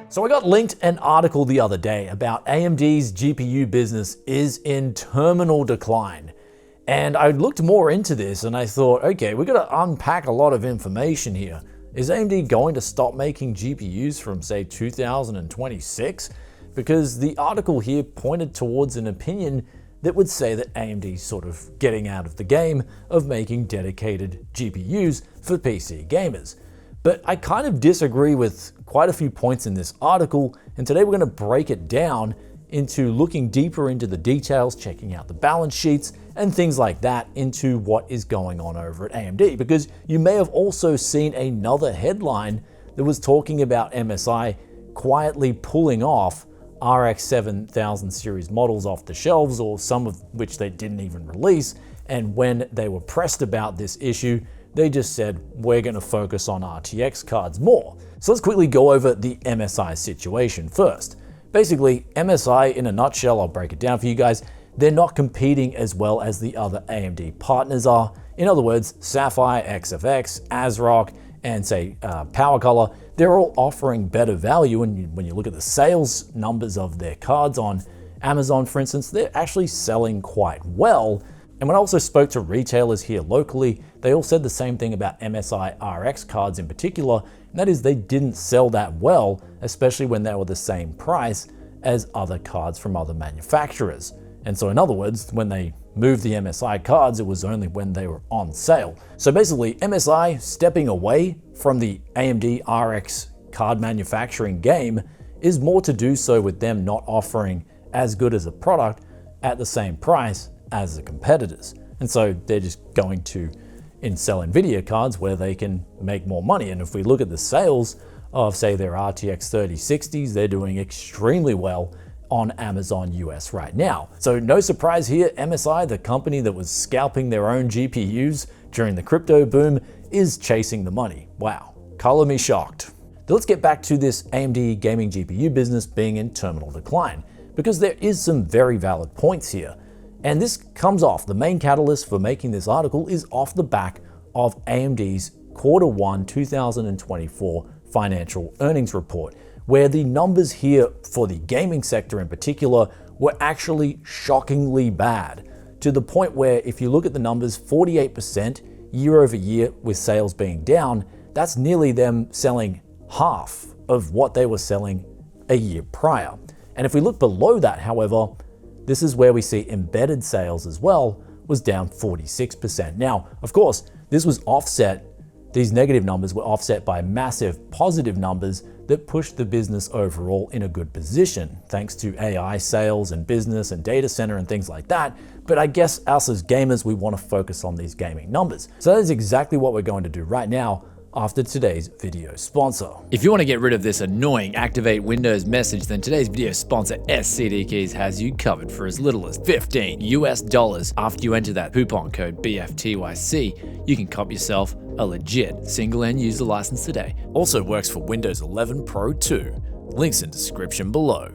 So I got linked an article the other day about AMD's GPU business is in terminal decline. And I looked more into this and I thought, okay, we've got to unpack a lot of information here. Is AMD going to stop making GPUs from, say, 2026? Because the article here pointed towards an opinion that would say that AMD's sort of getting out of the game of making dedicated GPUs for PC gamers. But I kind of disagree with quite a few points in this article, and today we're going to break it down into looking deeper into the details, checking out the balance sheets, and things like that into what is going on over at AMD. Because you may have also seen another headline that was talking about MSI quietly pulling off RX 7000 series models off the shelves, or some of which they didn't even release. And when they were pressed about this issue, they just said, we're going to focus on RTX cards more. So let's quickly go over the MSI situation first. Basically, MSI, in a nutshell, I'll break it down for you guys, they're not competing as well as the other AMD partners are. In other words, Sapphire, XFX, ASRock, and say PowerColor, they're all offering better value. And when you look at the sales numbers of their cards on Amazon, for instance, they're actually selling quite well. And when I also spoke to retailers here locally, they all said the same thing about MSI RX cards in particular, and that is they didn't sell that well, especially when they were the same price as other cards from other manufacturers. And so in other words, when they moved the MSI cards, it was only when they were on sale. So basically, MSI stepping away from the AMD RX card manufacturing game is more to do so with them not offering as good as a product at the same price as the competitors. And so they're just going to sell NVIDIA cards where they can make more money. And if we look at the sales of, say, their RTX 3060s, they're doing extremely well on Amazon US right now. So no surprise here, MSI, the company that was scalping their own GPUs during the crypto boom, is chasing the money. Wow, color me shocked. But let's get back to this AMD gaming GPU business being in terminal decline, because there is some very valid points here. And this comes off, the main catalyst for making this article is off the back of AMD's Q1 2024 financial earnings report, where the numbers here for the gaming sector in particular were actually shockingly bad, to the point where if you look at the numbers, 48% year over year with sales being down, that's nearly them selling half of what they were selling a year prior. And if we look below that, however, this is where we see embedded sales as well was down 46%. Now, of course, this was offset, these negative numbers were offset by massive positive numbers that pushed the business overall in a good position, thanks to AI sales and business and data center and things like that. But I guess us as gamers, we want to focus on these gaming numbers. So that is exactly what we're going to do right now after today's video sponsor. If you want to get rid of this annoying activate Windows message, then today's video sponsor SCD Keys has you covered for as little as $15 US. After you enter that coupon code BFTYC, you can cop yourself a legit single end user license today. Also works for Windows 11 Pro too. Links in description below.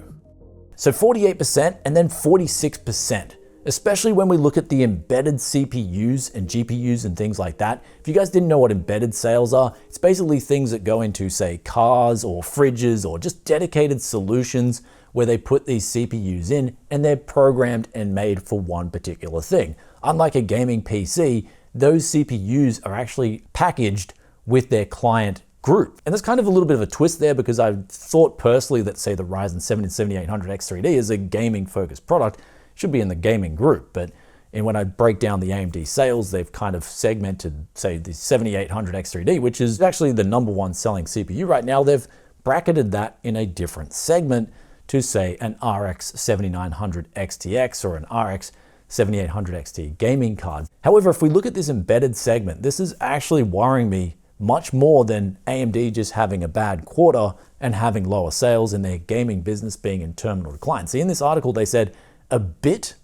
So 48% and then 46%. Especially when we look at the embedded CPUs and GPUs and things like that. If you guys didn't know what embedded sales are, it's basically things that go into, say, cars or fridges or just dedicated solutions where they put these CPUs in and they're programmed and made for one particular thing. Unlike a gaming PC, those CPUs are actually packaged with their client group. And there's kind of a little bit of a twist there, because I thought personally that, say, the Ryzen 7 7800 X3D is a gaming focused product, should be in the gaming group. But when I break down the AMD sales, they've kind of segmented, say, the 7800 X3D, which is actually the #1 selling CPU right now. They've bracketed that in a different segment to, say, an RX 7900 XTX or an RX 7800 XT gaming card. However, if we look at this embedded segment, this is actually worrying me much more than AMD just having a bad quarter and having lower sales and their gaming business being in terminal decline. See, in this article, they said a bit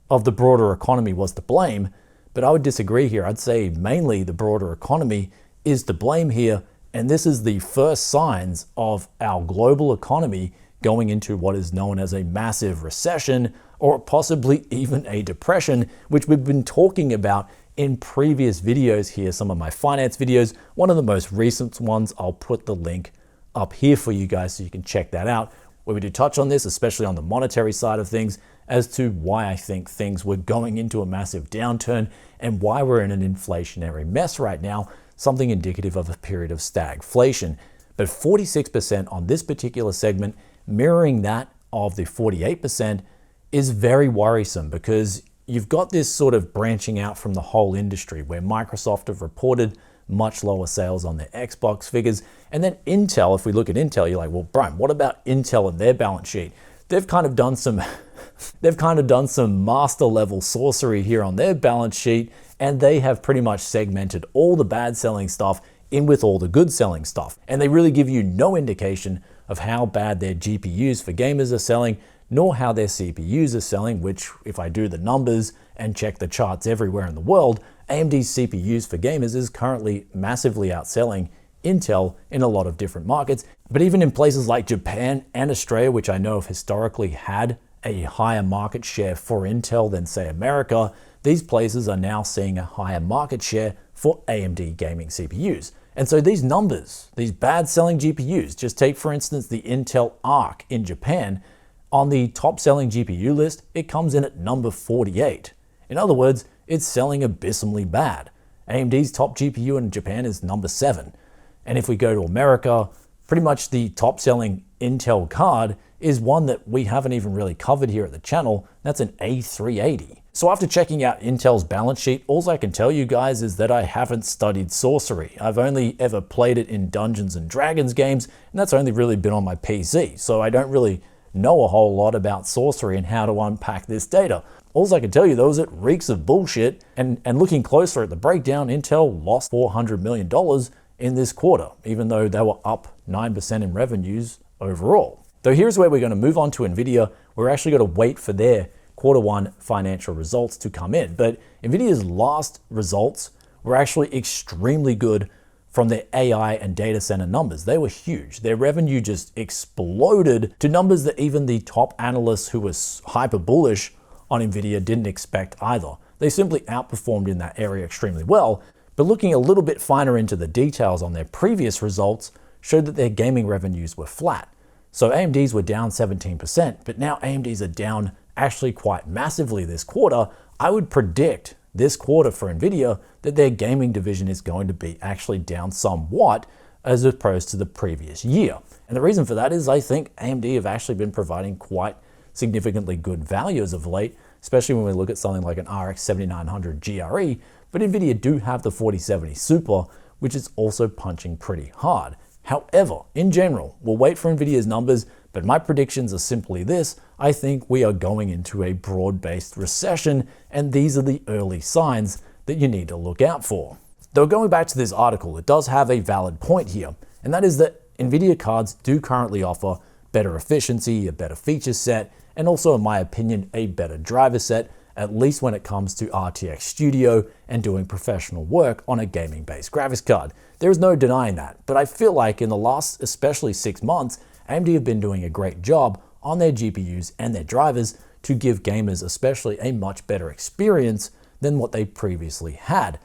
of the broader economy was to blame, but I would disagree here. I'd say mainly the broader economy is to blame here, and this is the first signs of our global economy going into what is known as a massive recession, or possibly even a depression, which we've been talking about in previous videos here, some of my finance videos. One of the most recent ones, I'll put the link up here for you guys so you can check that out, where we do touch on this, especially on the monetary side of things, as to why I think things were going into a massive downturn and why we're in an inflationary mess right now, something indicative of a period of stagflation. But 46% on this particular segment, mirroring that of the 48%, is very worrisome because you've got this sort of branching out from the whole industry where Microsoft have reported much lower sales on their Xbox figures. And then Intel, if we look at Intel, you're like, well, Brian, what about Intel and their balance sheet? They've kind of done some master level sorcery here on their balance sheet, and they have pretty much segmented all the bad selling stuff in with all the good selling stuff. And they really give you no indication of how bad their GPUs for gamers are selling, nor how their CPUs are selling, which if I do the numbers and check the charts everywhere in the world, AMD's CPUs for gamers is currently massively outselling Intel in a lot of different markets. But even in places like Japan and Australia, which I know have historically had a higher market share for Intel than, say, America, these places are now seeing a higher market share for AMD gaming CPUs. And so these numbers, these bad selling GPUs, just take for instance the Intel Arc in Japan. On the top selling GPU list, it comes in at number 48. In other words, it's selling abysmally bad. AMD's top GPU in Japan is number 7. And if we go to America, pretty much the top selling Intel card is one that we haven't even really covered here at the channel. That's an A380. So after checking out Intel's balance sheet, all I can tell you guys is that I haven't studied sorcery. I've only ever played it in Dungeons and Dragons games, and that's only really been on my PC. So I don't really know a whole lot about sorcery and how to unpack this data. All I can tell you though is it reeks of bullshit, and looking closer at the breakdown, Intel lost $400 million in this quarter, even though they were up 9% in revenues overall. Though here's where we're going to move on to Nvidia. We're actually going to wait for their Q1 financial results to come in. But Nvidia's last results were actually extremely good from their AI and data center numbers. They were huge. Their revenue just exploded to numbers that even the top analysts who were hyper bullish on Nvidia didn't expect either. They simply outperformed in that area extremely well. But looking a little bit finer into the details on their previous results showed that their gaming revenues were flat. So AMD's were down 17%, but now AMD's are down actually quite massively this quarter. I would predict this quarter for Nvidia that their gaming division is going to be actually down somewhat as opposed to the previous year. And the reason for that is I think AMD have actually been providing quite significantly good value as of late, especially when we look at something like an RX 7900 GRE, but Nvidia do have the 4070 Super, which is also punching pretty hard. However, in general, we'll wait for Nvidia's numbers, but my predictions are simply this: I think we are going into a broad-based recession, and these are the early signs that you need to look out for. Though going back to this article, it does have a valid point here, and that is that Nvidia cards do currently offer better efficiency, a better feature set, and also, in my opinion, a better driver set, at least when it comes to RTX Studio and doing professional work on a gaming-based graphics card. There is no denying that, but I feel like in the last especially 6 months, AMD have been doing a great job on their GPUs and their drivers to give gamers especially a much better experience than what they previously had.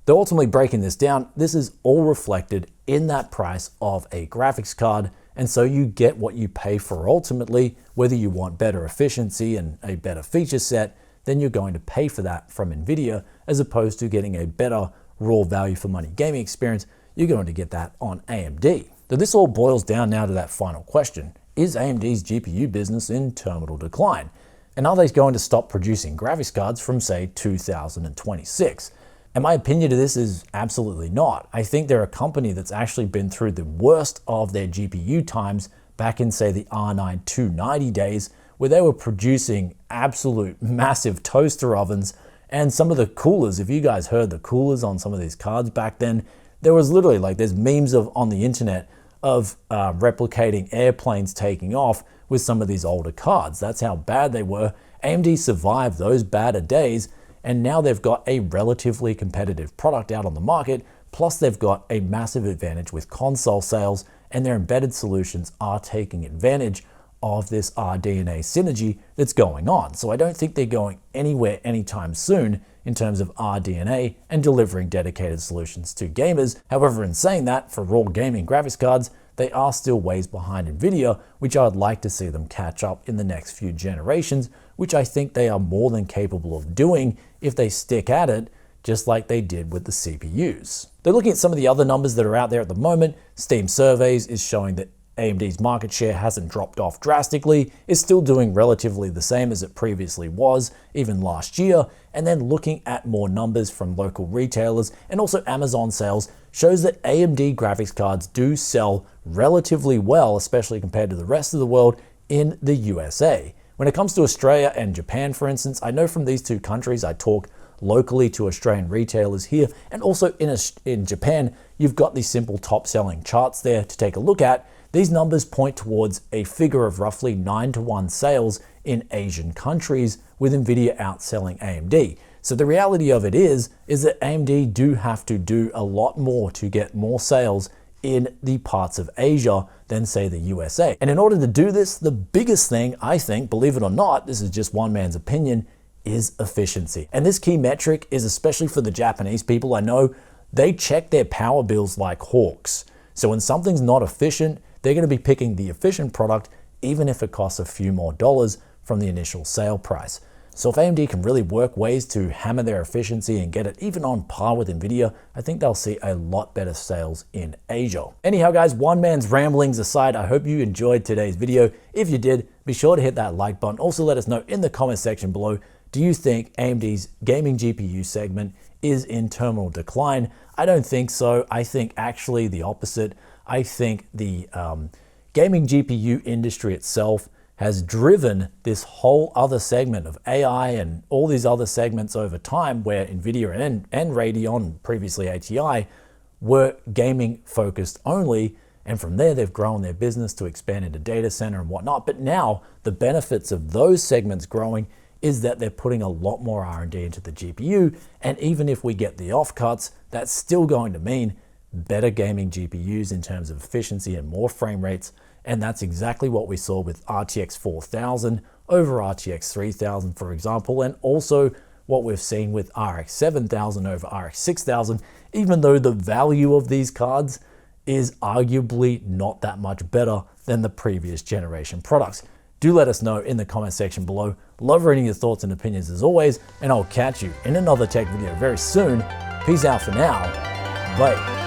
Though ultimately breaking this down, this is all reflected in that price of a graphics card, and so you get what you pay for ultimately. Whether you want better efficiency and a better feature set, then you're going to pay for that from Nvidia, as opposed to getting a better raw value for money gaming experience. You're going to get that on AMD. So this all boils down now to that final question: is AMD's GPU business in terminal decline? And are they going to stop producing graphics cards from, say, 2026? And my opinion to this is absolutely not. I think they're a company that's actually been through the worst of their GPU times back in, say, the R9 290 days, where they were producing absolute massive toaster ovens and some of the coolers. If you guys heard the coolers on some of these cards back then, there was literally like, there's memes on the internet of replicating airplanes taking off with some of these older cards. That's how bad they were. AMD survived those badder days, and now they've got a relatively competitive product out on the market, plus they've got a massive advantage with console sales, and their embedded solutions are taking advantage of this RDNA synergy that's going on. So I don't think they're going anywhere anytime soon in terms of RDNA and delivering dedicated solutions to gamers. However, in saying that, for raw gaming graphics cards, they are still ways behind Nvidia, which I'd like to see them catch up in the next few generations, which I think they are more than capable of doing if they stick at it, just like they did with the CPUs. They're looking at some of the other numbers that are out there at the moment. Steam Surveys is showing that AMD's market share hasn't dropped off drastically, is still doing relatively the same as it previously was, even last year, and then looking at more numbers from local retailers and also Amazon sales shows that AMD graphics cards do sell relatively well, especially compared to the rest of the world in the USA. When it comes to Australia and Japan, for instance, I know from these two countries, I talk locally to Australian retailers here, and also in Japan, you've got these simple top-selling charts there to take a look at. These numbers point towards a figure of roughly 9-to-1 sales in Asian countries, with Nvidia outselling AMD. So the reality of it is that AMD do have to do a lot more to get more sales in the parts of Asia than, say, the USA. And in order to do this, the biggest thing, I think, believe it or not, this is just one man's opinion, is efficiency. And this key metric is especially for the Japanese people I know, they check their power bills like hawks. So when something's not efficient, they're going to be picking the efficient product, even if it costs a few more dollars from the initial sale price. So if AMD can really work ways to hammer their efficiency and get it even on par with Nvidia, I think they'll see a lot better sales in Asia. Anyhow, guys, one man's ramblings aside, I hope you enjoyed today's video. If you did, be sure to hit that like button. Also, let us know in the comment section below, do you think AMD's gaming GPU segment is in terminal decline? I don't think so. I think actually the opposite. I think the gaming GPU industry itself has driven this whole other segment of AI and all these other segments over time where Nvidia and Radeon, previously ATI, were gaming focused only. And from there, they've grown their business to expand into data center and whatnot. But now the benefits of those segments growing is that they're putting a lot more R&D into the GPU. And even if we get the offcuts, that's still going to mean better gaming GPUs in terms of efficiency and more frame rates. And that's exactly what we saw with RTX 4000 over RTX 3000, for example, and also what we've seen with RX 7000 over RX 6000, even though the value of these cards is arguably not that much better than the previous generation products. Do let us know in the comment section below. Love reading your thoughts and opinions as always, and I'll catch you in another tech video very soon. Peace out for now. Bye.